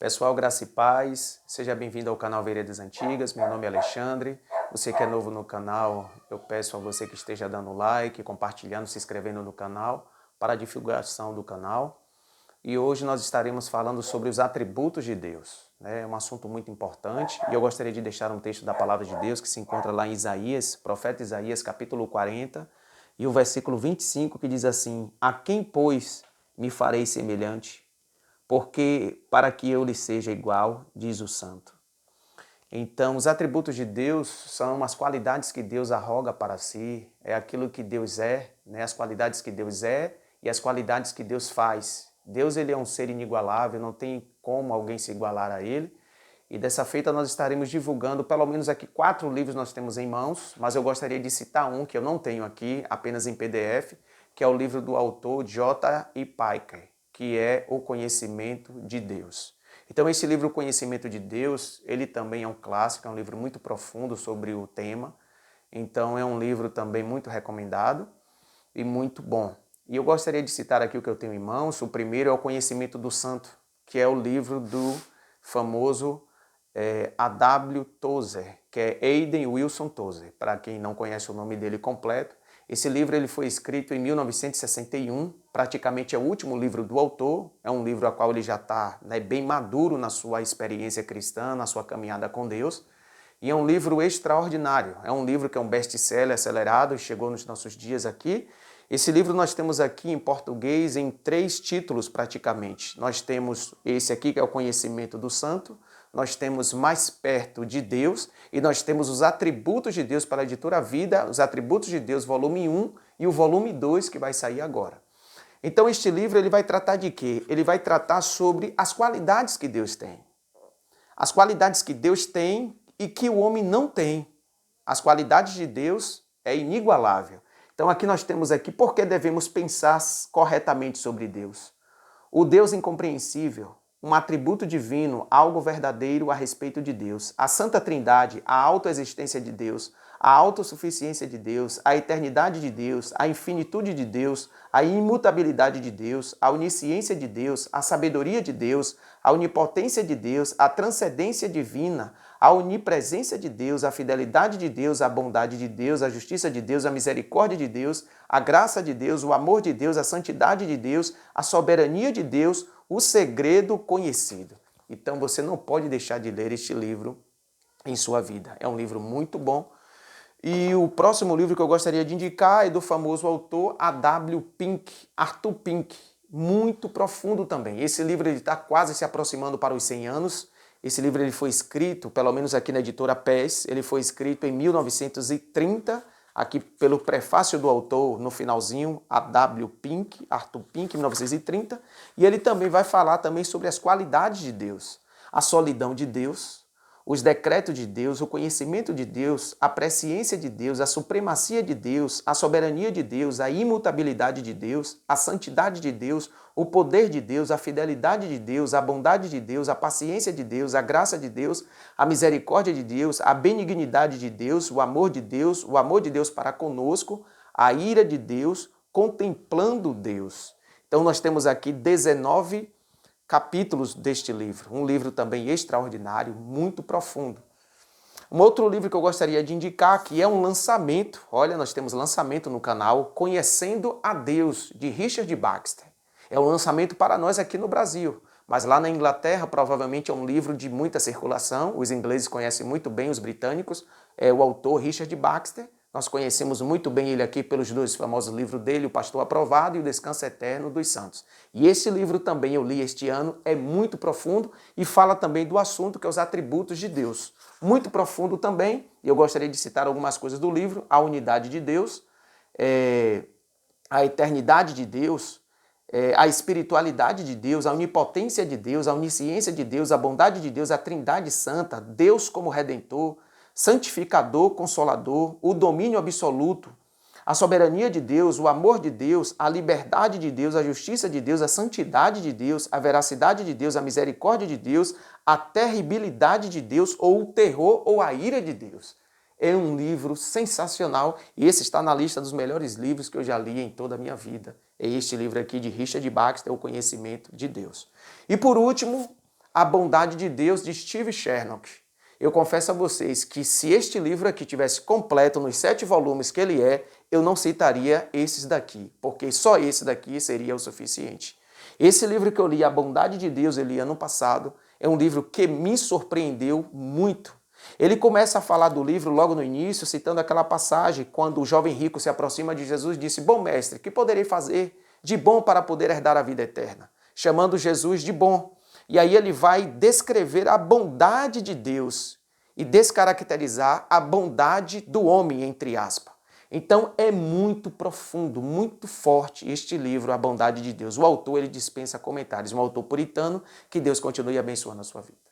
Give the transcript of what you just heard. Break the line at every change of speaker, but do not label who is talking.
Pessoal, graça e paz, seja bem-vindo ao canal Veredas Antigas, meu nome é Alexandre. Você que é novo no canal, eu peço a você que esteja dando like, compartilhando, se inscrevendo no canal, para a divulgação do canal. E hoje nós estaremos falando sobre os atributos de Deus. É um assunto muito importante e eu gostaria de deixar um texto da Palavra de Deus que se encontra lá em Isaías, profeta Isaías, capítulo 40, e o versículo 25, que diz assim: A quem, pois, me farei semelhante? Porque para que eu lhe seja igual, diz o santo. Então, os atributos de Deus são as qualidades que Deus arroga para si, é aquilo que Deus é, né? As qualidades que Deus é e as qualidades que Deus faz. Deus, ele é um ser inigualável, não tem como alguém se igualar a ele. E dessa feita nós estaremos divulgando, pelo menos aqui 4 livros nós temos em mãos, mas eu gostaria de citar um que eu não tenho aqui, apenas em PDF, que é o livro do autor J. E. Packer, que é O Conhecimento de Deus. Então esse livro, O Conhecimento de Deus, ele também é um clássico, é um livro muito profundo sobre o tema. Então é um livro também muito recomendado e muito bom. E eu gostaria de citar aqui o que eu tenho em mãos. O primeiro é O Conhecimento do Santo, que é o livro do famoso A.W. Tozer, que é Hayden Wilson Tozer, para quem não conhece o nome dele completo. Esse livro ele foi escrito em 1961, praticamente é o último livro do autor, é um livro a qual ele já está bem maduro na sua experiência cristã, na sua caminhada com Deus, e é um livro extraordinário, é um livro que é um best-seller acelerado, chegou nos nossos dias aqui. Esse livro nós temos aqui em português em 3 títulos praticamente. Nós temos esse aqui que é o Conhecimento do Santo, nós temos Mais Perto de Deus e nós temos os Atributos de Deus para a editora Vida, os Atributos de Deus, volume 1 e o volume 2 que vai sair agora. Então este livro ele vai tratar de quê? Ele vai tratar sobre as qualidades que Deus tem. As qualidades que Deus tem e que o homem não tem. As qualidades de Deus é inigualável. Então aqui nós temos aqui por que devemos pensar corretamente sobre Deus. O Deus incompreensível, um atributo divino, algo verdadeiro a respeito de Deus. A Santa Trindade, a autoexistência de Deus, a autossuficiência de Deus, a eternidade de Deus, a infinitude de Deus, a imutabilidade de Deus, a onisciência de Deus, a sabedoria de Deus, a onipotência de Deus, a transcendência divina, a onipresença de Deus, a fidelidade de Deus, a bondade de Deus, a justiça de Deus, a misericórdia de Deus, a graça de Deus, o amor de Deus, a santidade de Deus, a soberania de Deus, o segredo conhecido. Então você não pode deixar de ler este livro em sua vida. É um livro muito bom. E o próximo livro que eu gostaria de indicar é do famoso autor A.W. Pink, Arthur Pink. Muito profundo também. Esse livro está quase se aproximando para os 100 anos. Esse livro ele foi escrito, pelo menos aqui na editora PES, ele foi escrito em 1930, aqui pelo prefácio do autor, no finalzinho, A.W. Pink, Arthur Pink, 1930, e ele também vai falar também sobre as qualidades de Deus, a solidão de Deus, os decretos de Deus, o conhecimento de Deus, a presciência de Deus, a supremacia de Deus, a soberania de Deus, a imutabilidade de Deus, a santidade de Deus, o poder de Deus, a fidelidade de Deus, a bondade de Deus, a paciência de Deus, a graça de Deus, a misericórdia de Deus, a benignidade de Deus, o amor de Deus para conosco, a ira de Deus, contemplando Deus. Então nós temos aqui 19 capítulos deste livro, um livro também extraordinário, muito profundo. Um outro livro que eu gostaria de indicar, que é um lançamento, olha, nós temos lançamento no canal, Conhecendo a Deus, de Richard Baxter. É um lançamento para nós aqui no Brasil, mas lá na Inglaterra provavelmente é um livro de muita circulação, os ingleses conhecem muito bem os britânicos, é o autor Richard Baxter. Nós conhecemos muito bem ele aqui pelos 2 famosos livros dele, O Pastor Aprovado e O Descanso Eterno dos Santos. E esse livro também eu li este ano, é muito profundo e fala também do assunto que é os atributos de Deus. Muito profundo também, e eu gostaria de citar algumas coisas do livro: a unidade de Deus, a eternidade de Deus, a espiritualidade de Deus, a onipotência de Deus, a onisciência de Deus, a bondade de Deus, a Trindade Santa, Deus como Redentor, santificador, consolador, o domínio absoluto, a soberania de Deus, o amor de Deus, a liberdade de Deus, a justiça de Deus, a santidade de Deus, a veracidade de Deus, a misericórdia de Deus, a terribilidade de Deus, ou o terror ou a ira de Deus. É um livro sensacional e esse está na lista dos melhores livros que eu já li em toda a minha vida. É este livro aqui de Richard Baxter, O Conhecimento de Deus. E por último, A Bondade de Deus, de Steve Chernock. Eu confesso a vocês que se este livro aqui tivesse completo nos 7 volumes que ele é, eu não citaria esses daqui, porque só esse daqui seria o suficiente. Esse livro que eu li, A Bondade de Deus, eu li ano passado, é um livro que me surpreendeu muito. Ele começa a falar do livro logo no início, citando aquela passagem quando o jovem rico se aproxima de Jesus e disse: "Bom mestre, que poderei fazer de bom para poder herdar a vida eterna?", chamando Jesus de bom. E aí ele vai descrever a bondade de Deus e descaracterizar a bondade do homem, entre aspas. Então é muito profundo, muito forte este livro, A Bondade de Deus. O autor ele dispensa comentários, um autor puritano, que Deus continue abençoando a sua vida.